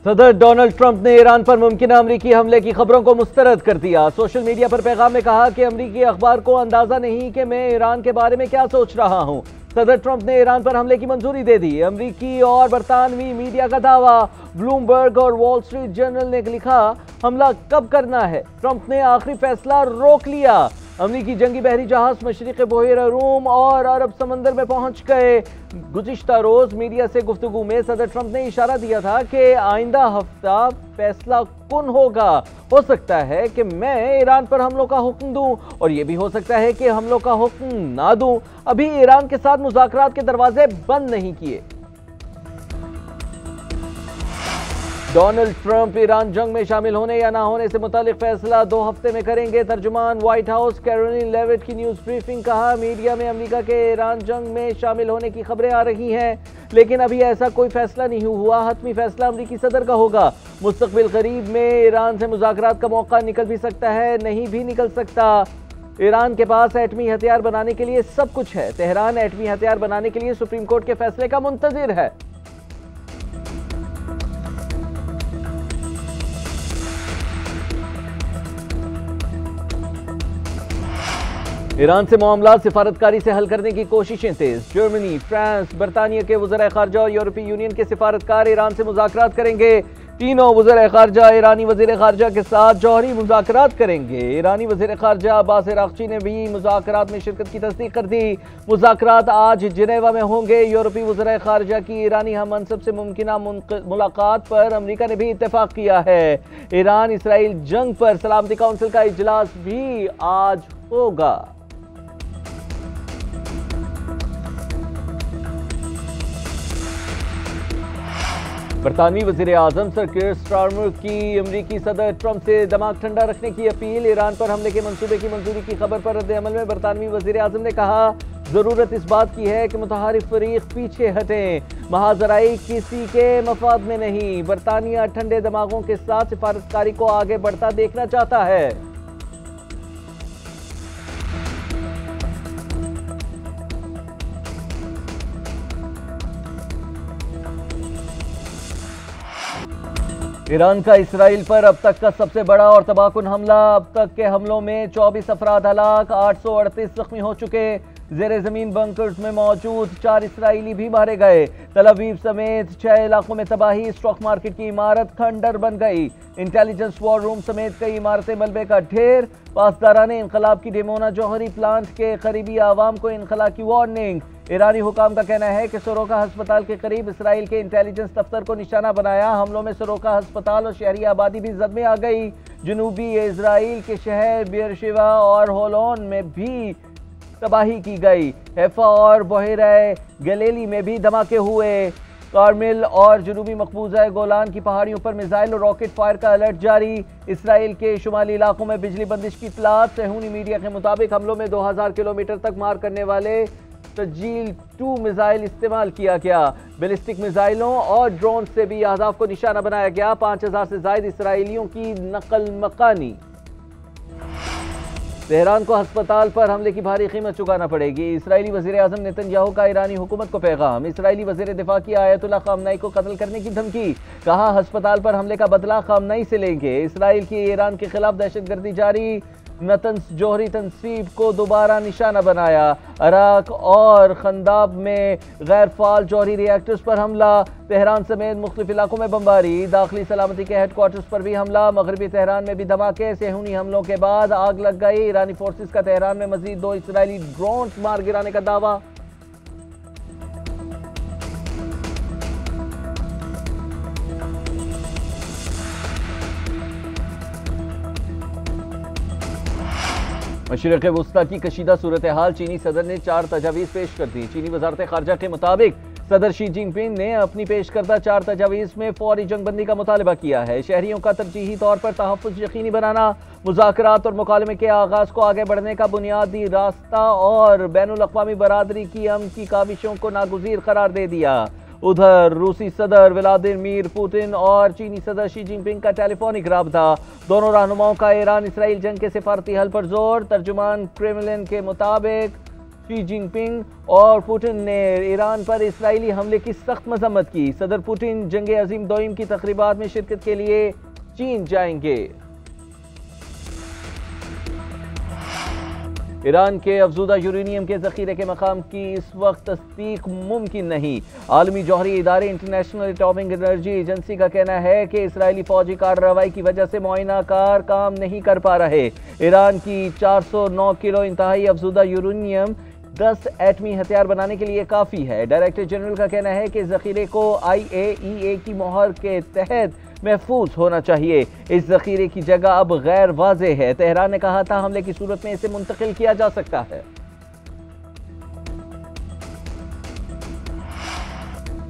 सदर Donald Trump ने Iran पर मुमकिन अमरीकी हमले की खबरों को मुस्तरद कर दिया। सोशल मीडिया पर पैगाम में कहा कि अमरीकी अखबार को अंदाजा नहीं कि मैं ईरान के बारे में क्या सोच रहा हूं। सदर ट्रंप ने ईरान पर हमले की मंजूरी दे दी। अमरीकी और बरतानवी मीडिया का दावा। ब्लूमबर्ग और वॉल स्ट्रीट जर्नल ने लिखा, हमला कब करना है, ट्रंप ने आखिरी फैसला रोक लिया। अमरीकी जंगी बहरी जहाज मशरिक़ बहर रूम और अरब समंदर में पहुंच गए। गुज़िश्ता रोज मीडिया से गुफ्तगू में सदर ट्रंप ने इशारा दिया था कि आइंदा हफ्ता फैसला कुन होगा। हो सकता है कि मैं ईरान पर हमलों का हुक्म दूं और यह भी हो सकता है कि हमलों का हुक्म ना दूं। अभी ईरान के साथ मुज़ाकरात के दरवाजे बंद नहीं किए। डोनाल्ड ट्रंप ईरान जंग में शामिल होने या ना होने से मुतालिक फैसला 2 हफ्ते में करेंगे। तर्जुमान व्हाइट हाउस कैरोलिन लेविट की न्यूज ब्रीफिंग। कहा, मीडिया में अमेरिका के ईरान जंग में शामिल होने की खबरें आ रही हैं, लेकिन अभी ऐसा कोई फैसला नहीं हुआ। हतमी फैसला अमरीकी सदर का होगा। मुस्तकबिल करीब में ईरान से मुज़ाकरात का मौका निकल भी सकता है, नहीं भी निकल सकता। ईरान के पास एटमी हथियार बनाने के लिए सब कुछ है। तेहरान एटमी हथियार बनाने के लिए सुप्रीम कोर्ट के फैसले का मुंतजिर है। ईरान से मामला सिफारतकारी से हल करने की कोशिशें तेज। जर्मनी, फ्रांस, बरतानिया के वज़ीर ख़ारजा और यूरोपीय यूनियन के सिफारतकार ईरान से मुज़ाकरात करेंगे। तीनों वज़ीर ख़ारजा ईरानी वज़ीर ख़ारजा के साथ जौहरी मुज़ाकरात करेंगे। ईरानी वज़ीर ख़ारजा अब्बास अराग़ची ने भी मुज़ाकरात में शिरकत की तस्दीक कर दी। मुज़ाकरात आज जिनेवा में होंगे। यूरोपीय वज़ीर ख़ारजा की ईरानी हम-मनसब से मुमकिना मुलाकात पर अमरीका ने भी इत्तेफाक किया है। ईरान इसराइल जंग पर सलामती काउंसिल का इजलास भी आज होगा। बरतानवी वज़ीर आज़म सर कीर स्टारमर की अमरीकी सदर ट्रंप से दिमाग ठंडा रखने की अपील। ईरान पर हमले के मंसूबे की मंजूरी की खबर पर रद्द-ए-अमल में बरतानवी वज़ीर आज़म ने कहा, जरूरत इस बात की है कि मुतहारिफ फरीक पीछे हटें। महाजराई किसी के मफाद में नहीं। बरतानिया ठंडे दिमागों के साथ सिफारतकारी को आगे बढ़ता देखना चाहता है। ईरान का इसराइल पर अब तक का सबसे बड़ा और तबाहकुन हमला। अब तक के हमलों में 24 अफराद हलाक, 838 जख्मी हो चुके। ज़ेरे ज़मीन बंकर्स में मौजूद 4 इसराइली भी मारे गए। तल अवीव समेत 6 इलाकों में तबाही। स्टॉक मार्केट की इमारत खंडर बन गई। इंटेलिजेंस वॉर रूम समेत कई इमारतें मलबे का ढेर। पासदारान इनकलाब की डेमोना जौहरी प्लांट के करीबी आवाम को इनखला की वार्निंग। ईरानी हुकाम का कहना है कि सोरोका अस्पताल के करीब इसराइल के इंटेलिजेंस दफ्तर को निशाना बनाया। हमलों में सोरोका अस्पताल और शहरी आबादी भी जद में आ गई। जनूबी इसराइल के शहर बेरशेवा और होलोन में भी तबाही की गई। हैफा और बहेरा गलीली में भी धमाके हुए। कार्मिल और जनूबी मकबूजा गोलान की पहाड़ियों पर मिसाइल और रॉकेट फायर का अलर्ट जारी। इसराइल के शुमाली इलाकों में बिजली बंदिश की इत्तलात। सहूनी मीडिया के मुताबिक हमलों में 2000 किलोमीटर तक मार करने वाले तजील 2 मिसाइल इस्तेमाल किया गया। बैलिस्टिक मिसाइलों और ड्रोन से भी अहदाफ को निशाना बनाया गया। 5000 से ज्यादा इसराइलियों की नकल मकानी। तेहरान को अस्पताल पर हमले की भारी कीमत चुकाना पड़ेगी। इसराइली वज़ीर आज़म नेतन्याहू का ईरानी हुकूमत को पैगाम। इसराइली वज़ीर दिफा की आयतुल्लाह ख़ामनई को कत्ल करने की धमकी। कहा, अस्पताल पर हमले का बदला ख़ामनई से लेंगे। इसराइल की ईरान के खिलाफ दहशतगर्दी जारी। नतन्स जौहरी तंसीब को दोबारा निशाना बनाया। अराक और खंदाब में गैर फाल जौहरी रिएक्टर्स पर हमला। तेहरान समेत मुख्तलिफ इलाकों में बमबारी। दाखिली सलामती के हेडक्वार्टर्स पर भी हमला। मगरबी तेहरान में भी धमाके। सेहूनी हमलों के बाद आग लग गई। ईरानी फोर्सेस का तेहरान में मजीद 2 इसराइली ड्रोन मार गिराने का दावा। मशरिक़ वुस्ता की कशीदा सूरत हाल। चीनी सदर ने 4 तजावीज़ पेश कर दी। चीनी वज़ारत ख़ारजा के मुताबिक सदर शी जिनपिंग ने अपनी पेश करदा 4 तजावीज़ में फौरी जंगबंदी का मुतालबा किया है। शहरियों का तरजीही तौर पर तहफ़्फ़ुज़ यकीनी बनाना, मुज़ाकरात और मुकालमे के आगाज़ को आगे बढ़ने का बुनियादी रास्ता और बैनुल अक़वामी बरादरी की अमन की काविशों को नागुज़ीर करार दे दिया। उधर रूसी सदर व्लादिमीर पुतिन और चीनी सदर शी जिनपिंग का टेलीफोनिक राबता। दोनों रहनुमाओं का ईरान इसराइल जंग के सिफारती हल पर जोर। तर्जुमान क्रेमलिन के मुताबिक शी जिनपिंग और पुतिन ने ईरान पर इस्राएली हमले की सख्त मजम्मत की। सदर पुतिन जंग अजीम दोइम की तकरीबात में शिरकत के लिए चीन जाएंगे। ईरान के अफजूदा यूरेनियम के जखीरे के मकाम की इस वक्त तस्दीक मुमकिन नहीं। आलमी जौहरी इदारे इंटरनेशनल एटॉमिक एनर्जी एजेंसी का कहना है कि इसराइली फौजी कार्रवाई की वजह से मुआयना कार काम नहीं कर पा रहे। ईरान की 409 किलो इंतहाई अफजूदा यूरेनियम 10 एटमी हथियार बनाने के लिए काफ़ी है। डायरेक्टर जनरल का कहना है कि जखीरे को IAEA की मोहर के तहत महफूज होना चाहिए। इस जखीरे की जगह अब गैर वाज़े है। तेहरान ने कहा था हमले की सूरत में इसे मुंतकिल किया जा सकता है।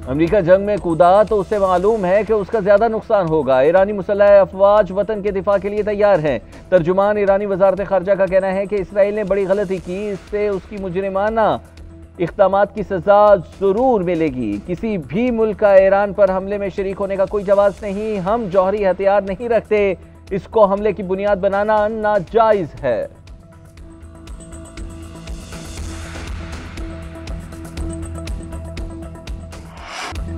अमेरिका जंग में कूदा तो उसे मालूम है कि उसका ज्यादा नुकसान होगा। ईरानी मुसल्लह अफवाज वतन के दिफा के लिए तैयार हैं। तर्जुमान ईरानी वजारत खारजा का कहना है कि इसराइल ने बड़ी गलती की, इससे उसकी मुजरिमाना इक़दामात की सजा जरूर मिलेगी। किसी भी मुल्क का ईरान पर हमले में शरीक होने का कोई जवाब नहीं। हम जौहरी हथियार नहीं रखते, इसको हमले की बुनियाद बनाना नाजायज है।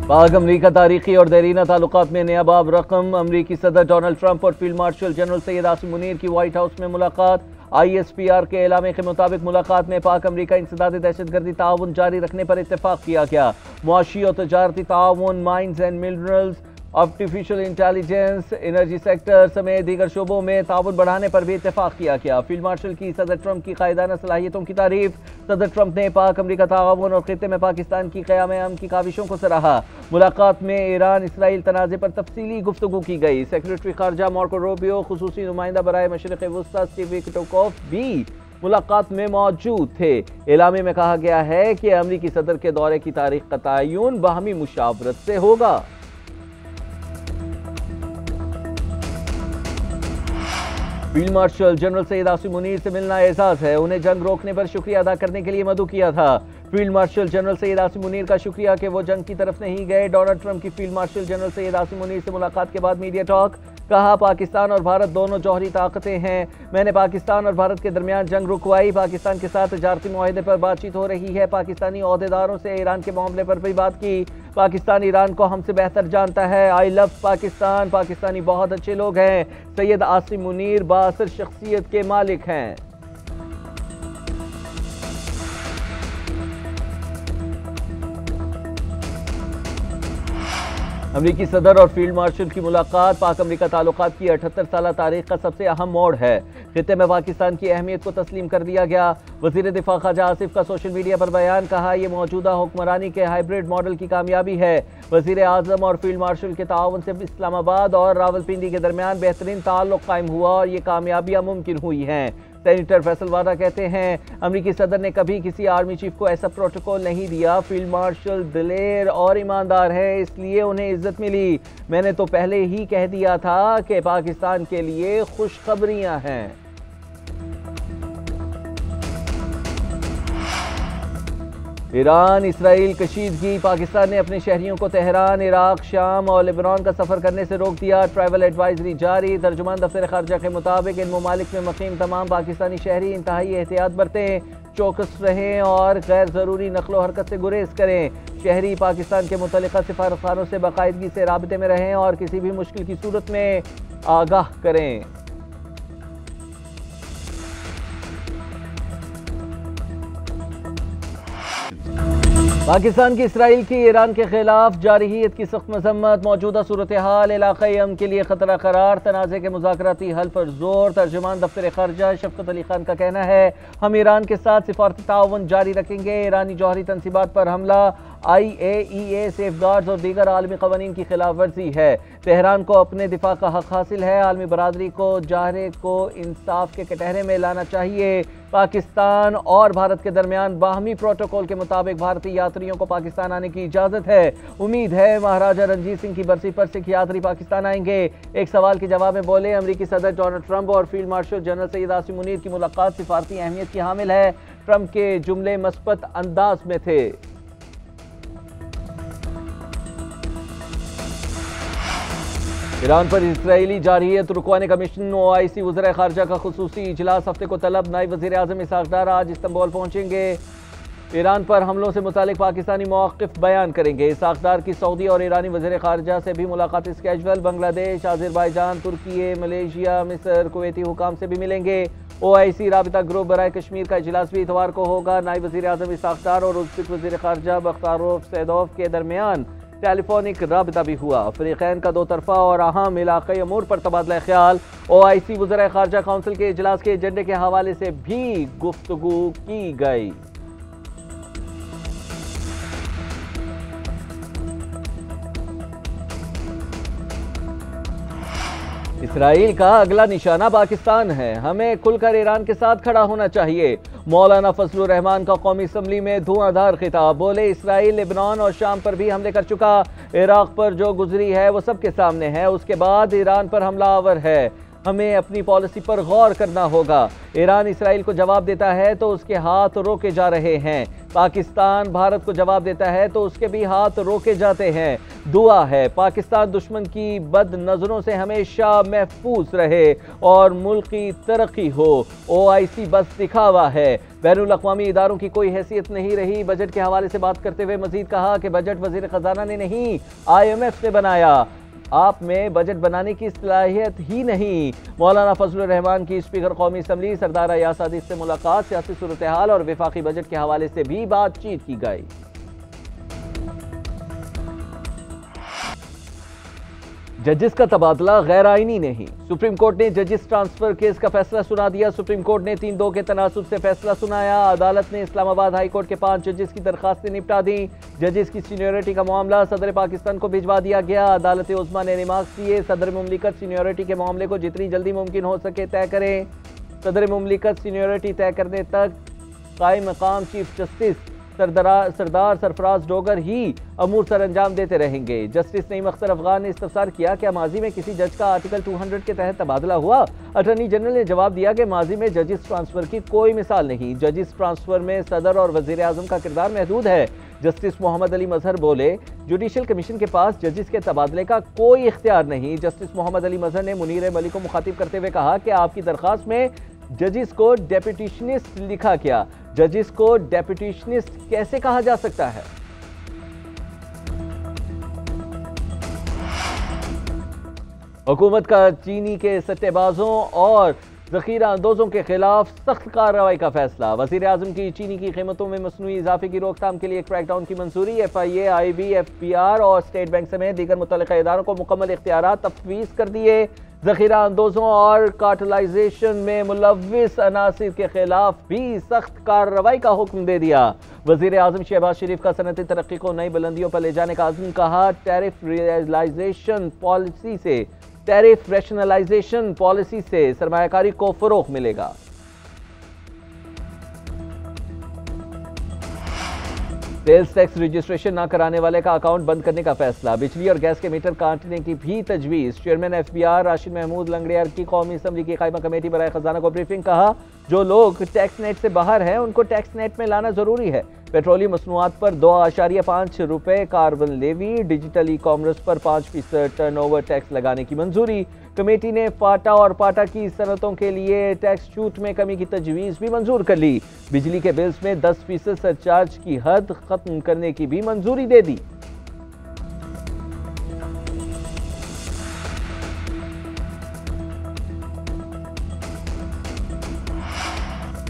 पाक अमरीका तारीखी और देरीना ताल्लुकात में नया बाब रकम। अमरीकी सदर डोनाल्ड ट्रंप और field marshal general Syed Asim Munir की व्हाइट हाउस में मुलाकात। ISPR के एलामे के मुताबिक मुलाकात में पाक अमरीका इंसदाद दहशतगर्दी ताउन जारी रखने पर इत्तेफाक किया गया। मुआशी और तजारती ताउन, mines and minerals, artificial intelligence, energy sector समेत दीगर शोबों में ताउन बढ़ाने पर भी इत्तेफाक किया गया। फील्ड मार्शल की सदर ट्रंप की कायदाना सलाहियतों की तारीफ। सदर ट्रंप ने पाक अमरीका ताउन और खित्ते में पाकिस्तान की क़याम की काविशों को सराहा। मुलाकात में ईरान इसराइल तनाज़े पर तफसीली गुफ्तगू की गई। सेक्रेटरी खारजा मार्को रूबियो, खुसूसी नुमाइंदा बराए मशरिक़ वुस्ता स्टीव विटकोफ भी मुलाकात में मौजूद थे। एलामे में कहा गया है कि अमरीकी सदर के दौरे की तारीख का तयन बाहमी मुशावरत से होगा। Field marshal general Syed Asim Munir से मिलना एजाज है। उन्हें जंग रोकने पर शुक्रिया अदा करने के लिए मदऊ किया था। Field marshal general Syed Asim Munir का शुक्रिया कि वो जंग की तरफ नहीं गए। डोनाल्ड ट्रंप की field marshal general Syed Asim Munir से मुलाकात के बाद मीडिया टॉक। कहा, पाकिस्तान और भारत दोनों जौहरी ताकतें हैं। मैंने पाकिस्तान और भारत के दरमियान जंग रुकवाई। पाकिस्तान के साथ तजारती मुआहदे पर बातचीत हो रही है। पाकिस्तानी ओहदेदारों से ईरान के मामले पर भी बात की। पाकिस्तान ईरान को हमसे बेहतर जानता है। I love Pakistan. पाकिस्तानी बहुत अच्छे लोग हैं। सैयद आसिम मुनीर बाअसर शख्सियत के मालिक हैं। अमरीकी सदर और फील्ड मार्शल की मुलाकात पाक अमरीका ताल्लुकात की 78 साल तारीख का सबसे अहम मोड़ है। खित्ते में पाकिस्तान की अहमियत को तस्लीम कर दिया गया। वजीर दिफा ख्वाजा आसिफ का सोशल मीडिया पर बयान। कहा, यह मौजूदा हुक्मरानी के हाइब्रिड मॉडल की कामयाबी है। वजीर आजम और फील्ड मार्शल के ताउन से इस्लामाबाद और रावलपिंडी के दरमियान बेहतरीन ताल्लुक कायम हुआ और ये कामयाबियां मुमकिन हुई हैं। सेनेटर फैसल वादा कहते हैं, अमरीकी सदर ने कभी किसी आर्मी चीफ को ऐसा प्रोटोकॉल नहीं दिया। फील्ड मार्शल दिलेर और ईमानदार है, इसलिए उन्हें इज्जत मिली। मैंने तो पहले ही कह दिया था कि पाकिस्तान के लिए खुशखबरियां हैं। Iran Israel कशीदगी। पाकिस्तान ने अपने शहरियों को तेहरान, इराक, शाम और लेबनान का सफर करने से रोक दिया। ट्रैवल एडवाइजरी जारी। तर्जुमान दफ्तर खारजा के मुताबिक इन ममालिक में मुकीम तमाम पाकिस्तानी शहरी इंतहाई एहतियात बरतें, चौकस रहें और गैर ज़रूरी नकलो हरकत से गुरेज करें। शहरी पाकिस्तान के मुतल्लिका सिफारतखानों से बाकायदगी से राबते में रहें और किसी भी मुश्किल की सूरत में आगाह करें। पाकिस्तान की इसराइल की ईरान के खिलाफ जारहियत की सख्त मजम्मत। मौजूदा सूरत हाल इलाक़ाई अमन के लिए खतरा करार। तनाज़े के मुज़ाकराती हल पर जोर। तर्जुमान दफ्तर खारजा शफकत अली खान का कहना है, हम ईरान के साथ सिफारती ताउन जारी रखेंगे। ईरानी जौहरी तंसीबात पर हमला IAEA सेफगार्ड्स और दीगर आलमी क़वानीन की खिलाफ वर्जी है। तेहरान को अपने दिफा का हक हासिल है। आलमी बरादरी को जाहरे को इंसाफ के कटहरे में लाना चाहिए। पाकिस्तान और भारत के दरमियान बाहमी प्रोटोकॉल के मुताबिक भारतीय यात्रियों को पाकिस्तान आने की इजाज़त है। उम्मीद है महाराजा रणजीत सिंह की बरसी पर सिख यात्री पाकिस्तान आएंगे। एक सवाल के जवाब में बोले, अमरीकी सदर डोनाल्ड ट्रंप और field marshal general Syed Asim Munir की मुलाकात सिफारती अहमियत की हामिल है। ट्रंप के जुमले मस्बत अंदाज में थे। ईरान पर इसराइली जारहियत रुकवाने का मिशन। OIC वज़ीर ख़ारजा का खुसूसी इजलास हफ्ते को तलब। नायब वज़ीर आज़म इसहाक़ डार आज इस्तांबुल पहुंचेंगे। ईरान पर हमलों से मुतालिक पाकिस्तानी मौक़िफ़ बयान करेंगे। साख्तार की सऊदी और ईरानी वज़ीर ख़ारजा से भी मुलाकात स्केजुअल। बांग्लादेश, आज़रबाईजान, तुर्की, मलेशिया, मिस्र, कुवैती हुकाम से भी मिलेंगे। OIC राबिता ग्रुप बराए कश्मीर का इजलास भी इतवार को होगा। नायब वज़ीर आज़म साख्तार और उज़्बेक वज़ीर ख़ारजा बख्तारोव सैदोव के दरमियान टेलीफोनिक राबिता भी हुआ। फ़रीक़ैन का दो तरफ़ा और अहम इलाक़ाई अमूर पर तबादला ख्याल। OIC वज़ीर ख़ारजा काउंसिल के इजलास के एजेंडे के हवाले से भी गुफ्तगू की गई। इसराइल का अगला निशाना पाकिस्तान है, हमें खुलकर ईरान के साथ खड़ा होना चाहिए। मौलाना फजलुर रहमान का कौमी असम्बली में धुआंधार खिताब। बोले इसराइल लेबनान और शाम पर भी हमले कर चुका, इराक पर जो गुजरी है वो सबके सामने है, उसके बाद ईरान पर हमलावर है। हमें अपनी पॉलिसी पर गौर करना होगा। ईरान इसराइल को जवाब देता है तो उसके हाथ रोके जा रहे हैं, पाकिस्तान भारत को जवाब देता है तो उसके भी हाथ रोके जाते हैं। दुआ है पाकिस्तान दुश्मन की बद नज़रों से हमेशा महफूज रहे और मुल्क की तरक्की हो। OIC बस दिखावा है, बैनुल अक़वामी इदारों की कोई हैसियत नहीं रही। बजट के हवाले से बात करते हुए मजीद कहा कि बजट वज़ीर ख़जाना ने नहीं IMF ने बनाया, आप में बजट बनाने की सलाहियत ही नहीं। मौलाना फजलुर रहमान की स्पीकर कौमी असम्बली सरदार अयाज सादिक से मुलाकात। सियासी सूरत हाल और वफाकी बजट के हवाले से भी बातचीत की गई। जजेस का तबादला गैर आईनी नहीं, सुप्रीम कोर्ट ने जजेस ट्रांसफर केस का फैसला सुना दिया। सुप्रीम कोर्ट ने 3-2 के तनासुब से फैसला सुनाया। अदालत ने इस्लामाबाद हाई कोर्ट के 5 जजेस की दरखास्तें निपटा दी। जजेस की सीनियरिटी का मामला सदर पाकिस्तान को भिजवा दिया गया। अदालत उज़्मा ने रिमार्क्स दिए, सदर मुमलिकत सीनियरिटी के मामले को जितनी जल्दी मुमकिन हो सके तय करें। सदर मुमलिकत सीनियरिटी तय करने तक कायम मकाम चीफ जस्टिस सरदार सरफराज डोगर ही अमूर सर अंजाम देते रहेंगे। जस्टिस नईम अख्तर अफगान ने इस्तफसार किया कि माजी में किसी जज का आर्टिकल 200 के तहत तबादला हुआ। अटॉर्नी जनरल ने जवाब दिया कि माजी में जजिस ट्रांसफर की कोई मिसाल नहीं, जजिस ट्रांसफर में सदर और वजीर आजम का किरदार महदूद है। जस्टिस मोहम्मद अली मजहर बोले, जुडिशल कमीशन के पास जजिस के तबादले का कोई इख्तियार नहीं। जस्टिस मोहम्मद अली मजहर ने मुनीर मलिक को मुखातिब करते हुए कहा कि आपकी दरखास्त में जजिस को डेप्यूटेशनिस्ट लिखा गया, जजिस को डेप्यूटेशनिस्ट कैसे कहा जा सकता है? हुकूमत का चीनी के सट्टेबाजों और ज़ख़ीरा अंदोज़ों के खिलाफ सख्त कार्रवाई का फैसला। वज़ीर आज़म की चीनी की कीमतों में मसनूई इजाफे की रोकथाम के लिए क्रैकडाउन की मंजूरी। FIA, IB, FPR और स्टेट बैंक समेत दीगर मुतल्लिक़ा इदारों को मुकम्मल इख्तियारात तफ़वीज़ कर दिए। ज़ख़ीरा अंदोज़ों और कार्टलाइजेशन में मुलव्विस अनासिर के खिलाफ भी सख्त कार्रवाई का हुक्म दे दिया। वज़ीर आज़म शहबाज शरीफ का सनअती तरक्की को नई बुलंदियों पर ले जाने का अज़्म। कहा, टैरिफ रैशनलाइजेशन पॉलिसी से सरमायाकारी को फ़रोग़ मिलेगा। सेल्स टैक्स रजिस्ट्रेशन न कराने वाले का अकाउंट बंद करने का फैसला। बिजली और गैस के मीटर काटने की भी तजवीज़। चेयरमैन FBR राशिद महमूद लंगड़ियार की कौमी असम्बली की कायमा कमेटी बराए खजाना को ब्रीफिंग। कहा, जो लोग टैक्स नेट से बाहर हैं उनको टैक्स नेट में लाना जरूरी है। पेट्रोलियम मसनूआत पर 2.5 रुपए कार्बन लेवी। डिजिटल ई-कॉमर्स पर 5% टर्नओवर टैक्स लगाने की मंजूरी। कमेटी ने फाटा और पाटा की सनतों के लिए टैक्स छूट में कमी की तजवीज़ भी मंजूर कर ली। बिजली के बिल्स में 10% सरचार्ज की हद खत्म करने की भी मंजूरी दे दी।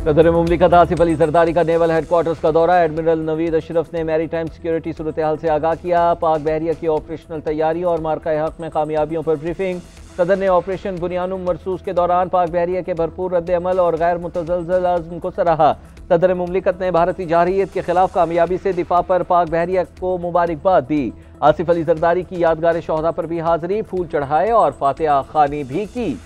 सदर मुमलिकत आसिफ अली जरदारी का नेवल हेडक्वार्टर्स का दौरा। एडमिरल नवीद अशरफ ने मैरी टाइम सिक्योरिटी सूरत हाल से आगाह किया। पाक बहरिया की ऑपरेशनल तैयारी और मार्का हक में कामयाबियों पर ब्रीफिंग। सदर ने ऑपरेशन बुनियानुम मरसूस के दौरान पाक बहरिया के भरपूर रद्द अमल और गैर मुतज़लज़ल अज़्म को सराहा। सदर मुमलिकत ने भारतीय जारहियत के खिलाफ कामयाबी से दिफा पर पाक बहरिया को मुबारकबाद दी। आसिफ अली जरदारी की यादगार शोहदा पर भी हाजिरी, फूल चढ़ाए और फातिहा खानी भी की।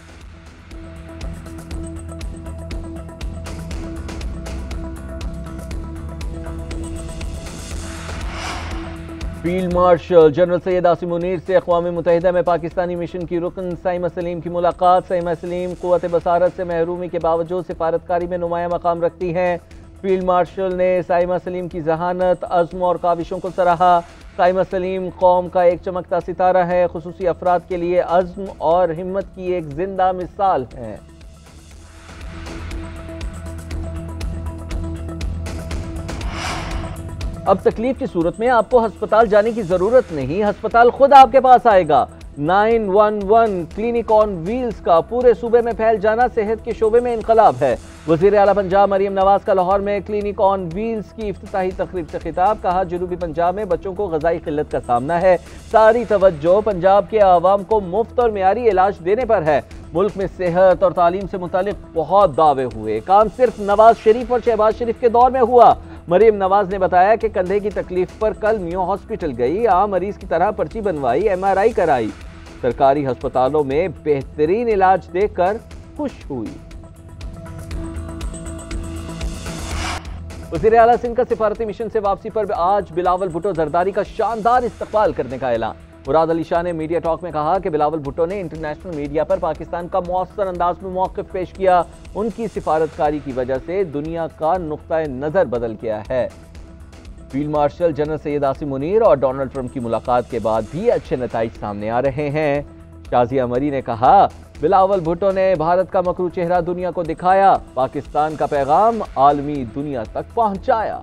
Field marshal general Syed Asim Munir से अक़वाम मुत्तहिदा में पाकिस्तानी मिशन की रुकन साइमा सलीम की मुलाकात। साइमा सलीम क़ुव्वत बसारत से महरूमी के बावजूद सिफारतकारी में नुमाया मकाम रखती हैं। फील्ड मार्शल ने साइमा सलीम की जहानत, अज़्म और काविशों को सराहा। साइमा सलीम कौम का एक चमकता सितारा है, खुसूसी अफराद के लिए अज़्म और हिम्मत की एक जिंदा मिसाल है। अब तकलीफ की सूरत में आपको अस्पताल जाने की जरूरत नहीं, अस्पताल खुद आपके पास आएगा। 911 क्लिनिक ऑन व्हील्स का पूरे सूबे में फैल जाना सेहत के शोबे में इनकलाब है। वज़ीर आला पंजाब मरियम नवाज का लाहौर में क्लिनिक ऑन व्हील्स की इफ्तिताही तकरीब से खिताब। कहा, जनूबी पंजाब में बच्चों को ग़िज़ाई किल्लत का सामना है, सारी तवज्जो पंजाब के आवाम को मुफ्त और मियारी इलाज देने पर है। मुल्क में सेहत और तालीम से मुतालिक बहुत दावे हुए, काम सिर्फ नवाज शरीफ और शहबाज शरीफ के दौर में हुआ। मरियम नवाज ने बताया कि कंधे की तकलीफ पर कल मियो हॉस्पिटल गई, आम मरीज की तरह पर्ची बनवाई, MRI कराई। सरकारी अस्पतालों में बेहतरीन इलाज देकर खुश हुई। वज़ीर आला सिंध का सिफारती मिशन से वापसी पर आज बिलावल भुट्टो जरदारी का शानदार इस्तकबाल करने का ऐलान। मुराद अली शाह ने मीडिया टॉक में कहा कि बिलावल भुट्टो ने इंटरनेशनल मीडिया पर पाकिस्तान का मौसर अंदाज में मौक़िफ़ पेश किया। उनकी सिफारतकारी की वजह से दुनिया का नुक्ता नज़र बदल गया है। Field marshal general Syed Asim Munir और डोनाल्ड ट्रंप की मुलाकात के बाद भी अच्छे नताइज सामने आ रहे हैं। शाजिया मरी ने कहा, बिलावल भुट्टो ने भारत का मकरू चेहरा दुनिया को दिखाया, पाकिस्तान का पैगाम आलमी दुनिया तक पहुंचाया।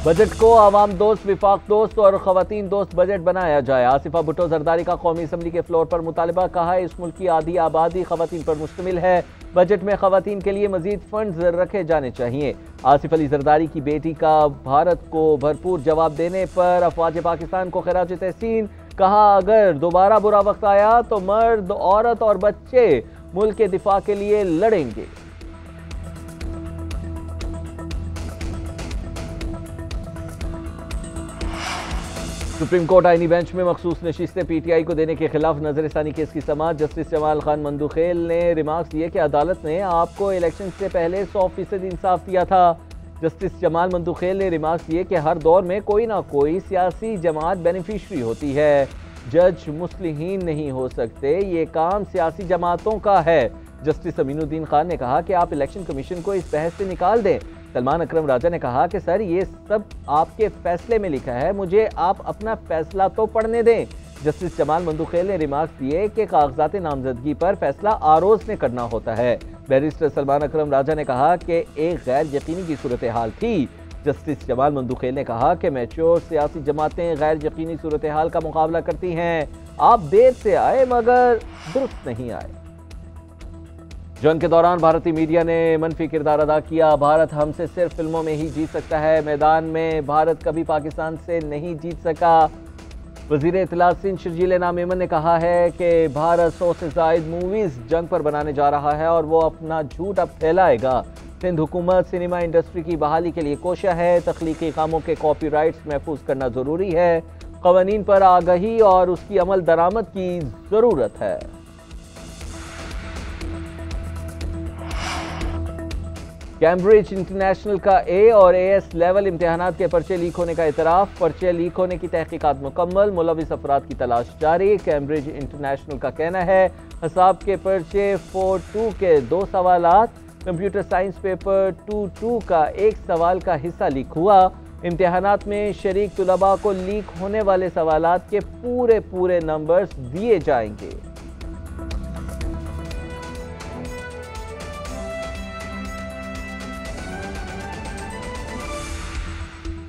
बजट को आवाम दोस्त, विफाक दोस्त और खवातीन दोस्त बजट बनाया जाए। आसिफा भुट्टो जरदारी का कौमी असम्बली के फ्लोर पर मुतालबा। कहा, इस मुल्क की आधी आबादी खवातीन पर मुश्तमिल है, बजट में खवातीन के लिए मजीद फंड रखे जाने चाहिए। आसिफ अली जरदारी की बेटी का भारत को भरपूर जवाब देने पर अफवाज पाकिस्तान को खिराज तहसीन। कहा, अगर दोबारा बुरा वक्त आया तो मर्द, औरत और बच्चे मुल्क के दिफा के लिए लड़ेंगे। सुप्रीम कोर्ट आईनी बेंच में मखसूस नशिस्तें PTI को देने के खिलाफ नजरसानी केस की समाअत। जस्टिस जमाल खान मंदुखेल ने रिमार्क्स दिए कि अदालत ने आपको इलेक्शन से पहले 100% इंसाफ दिया था। जस्टिस जमाल मंदुखेल ने रिमार्क्स दिए कि हर दौर में कोई ना कोई सियासी जमात बेनिफिशरी होती है, जज मुस्लिहीन नहीं हो सकते, ये काम सियासी जमातों का है। जस्टिस अमीनुद्दीन खान ने कहा कि आप इलेक्शन कमीशन को इस बहस से निकाल दें। सलमान अकरम राजा ने कहा कि सर, ये सब आपके फैसले में लिखा है, मुझे आप अपना फैसला तो पढ़ने दें। जस्टिस जमाल मंदुखेल ने रिमार्क्स दिए कि कागजात नामजदगी पर फैसला आरोज ने करना होता है। बैरिस्टर सलमान अकरम राजा ने कहा कि एक गैर यकीनी की सूरत हाल थी। जस्टिस जमाल मंदुखेल ने कहा कि मैच्योर सियासी जमातें गैर यकीनी सूरत हाल का मुकाबला करती हैं। आप देर से आए मगर दुरुस्त नहीं आए। जंग के दौरान भारतीय मीडिया ने मनफी किरदार अदा किया। भारत हमसे सिर्फ फिल्मों में ही जीत सकता है, मैदान में भारत कभी पाकिस्तान से नहीं जीत सका। वजीर इत्तलात सिंध शर्जील नामेमन ने कहा है कि भारत 100 से ज़ायद मूवीज़ जंग पर बनाने जा रहा है और वो अपना झूठ अब फैलाएगा। सिंध हुकूमत सिनेमा इंडस्ट्री की बहाली के लिए कोशिश है। तख्लीकी कामों के कॉपीराइट्स महफूज करना ज़रूरी है। क़वानीन पर आगाही और उसकी अमल दरामद की ज़रूरत है। कैम्ब्रिज इंटरनेशनल का A और AS लेवल इम्तिहानात के पर्चे लीक होने का इतराफ़। पर्चे लीक होने की तहकीकात मुकम्मल, मुलविस अफराद की तलाश जारी। कैम्ब्रिज इंटरनेशनल का कहना है, हिसाब के पर्चे 4-2 के 2 सवालात, कंप्यूटर साइंस पेपर 2-2 का 1 सवाल का हिस्सा लीक हुआ। इम्तिहानात में शरीक तुलबा को लीक होने वाले सवालात के पूरे नंबर्स दिए जाएंगे।